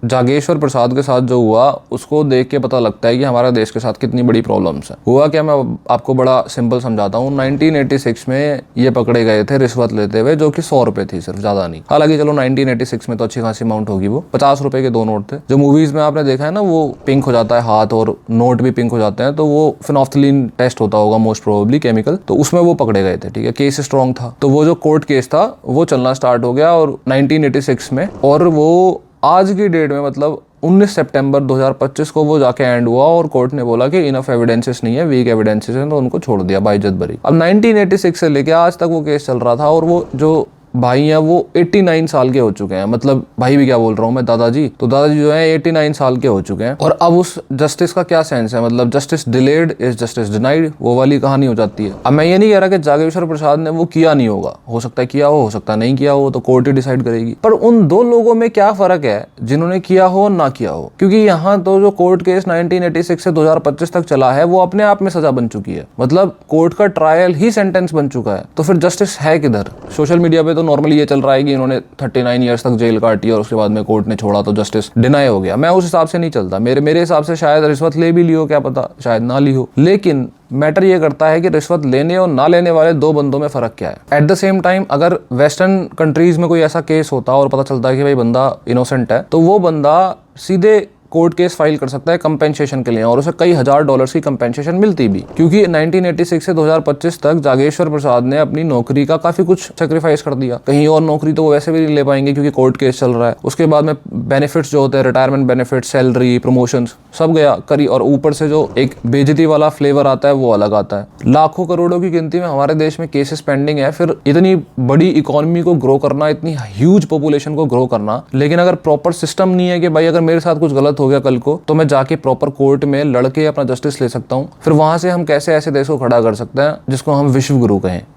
जागेश्वर प्रसाद के साथ जो हुआ उसको देख के पता लगता है कि हमारे देश के साथ कितनी बड़ी प्रॉब्लम्स है। हुआ क्या, मैं आपको बड़ा सिंपल समझाता हूँ। 1986 में ये पकड़े गए थे रिश्वत लेते हुए, जो कि 100 रुपए थी, सिर्फ, ज्यादा नहीं। हालांकि चलो 1986 में तो अच्छी खासी अमाउंट होगी। वो 50 रुपए के 2 नोट थे। जो मूवीज में आपने देखा है ना, वो पिंक हो जाता है हाथ और नोट भी पिंक हो जाते हैं, तो वो फिनोफ्थलीन टेस्ट होता होगा मोस्ट प्रोबेबली, केमिकल। तो उसमें वो पकड़े गए थे। ठीक है, केस स्ट्रॉन्ग था। तो वो जो कोर्ट केस था वो चलना स्टार्ट हो गया और 1986 में, और वो आज की डेट में मतलब 19 सितंबर 2025 को वो जाके एंड हुआ और कोर्ट ने बोला कि इनफ एविडेंसेस नहीं है, वीक एविडेंसेस हैं, तो उनको छोड़ दिया बाइज्जत बरी। अब 1986 से लेके आज तक वो केस चल रहा था और वो जो भाई हैं वो 89 साल के हो चुके हैं। मतलब भाई भी क्या बोल रहा हूँ मैं, दादाजी, तो दादाजी जो है 89 साल के हो चुके हैं। और अब उस जस्टिस का क्या सेंस है, मतलब justice delayed is justice denied, वो वाली कहानी हो जाती है। अब मैं ये नहीं कह रहा कि जागेश्वर प्रसाद ने वो किया नहीं होगा, हो सकता है किया हो सकता है नहीं किया हो, तो कोर्ट ही डिसाइड करेगी। पर उन दो लोगों में क्या फर्क है जिन्होंने किया हो ना किया हो, क्योंकि यहाँ तो जो कोर्ट केस 1986 से 2025 तक चला है वो अपने आप में सजा बन चुकी है। मतलब कोर्ट का ट्रायल ही सेंटेंस बन चुका है। तो फिर जस्टिस है किधर? सोशल मीडिया पे तो नॉर्मली ये चल रहा है कि इन्होंने 39 ईयर्स तक जेल काटी और उसके बाद में कोर्ट ने छोड़ा तो जस्टिस डिनाई हो गया। मैं उस हिसाब से नहीं चलता। मेरे हिसाब से शायद रिश्वत ले भी ली हो, क्या पता, शायद ना ली हो। लेकिन मैटर ये करता है कि रिश्वत लेने और ना लेने वाले दो बंदों में फर्क क्या है। एट द सेम टाइम अगर वेस्टर्न कंट्रीज में कोई ऐसा केस होता और पता चलता है कि भाई बंदा इनोसेंट है, तो वो बंदा सीधे कोर्ट केस फाइल कर सकता है कंपेंसेशन के लिए, और उसे कई हजार डॉलर्स की कंपेंसेशन मिलती भी। क्योंकि 1986 से 2025 तक जागेश्वर प्रसाद ने अपनी नौकरी का काफी कुछ सेक्रीफाइस कर दिया। कहीं और नौकरी तो वो वैसे भी नहीं ले पाएंगे क्योंकि कोर्ट केस चल रहा है। उसके बाद में बेनिफिट्स जो होते हैं, रिटायरमेंट बेनिफिट, सैलरी, प्रमोशंस, सब गया करी, और ऊपर से जो एक बेइज्जती वाला फ्लेवर आता है वो अलग आता है। लाखों करोड़ों की गिनती में हमारे देश में केसेस पेंडिंग है। फिर इतनी बड़ी इकोनॉमी को ग्रो करना, इतनी ह्यूज पॉपुलेशन को ग्रो करना, लेकिन अगर प्रॉपर सिस्टम नहीं है कि भाई अगर मेरे साथ कुछ गलत हो गया कल को, तो मैं जाके प्रॉपर कोर्ट में लड़के अपना जस्टिस ले सकता हूँ, फिर वहां से हम कैसे ऐसे देश को खड़ा कर सकते हैं जिसको हम विश्व गुरु कहें।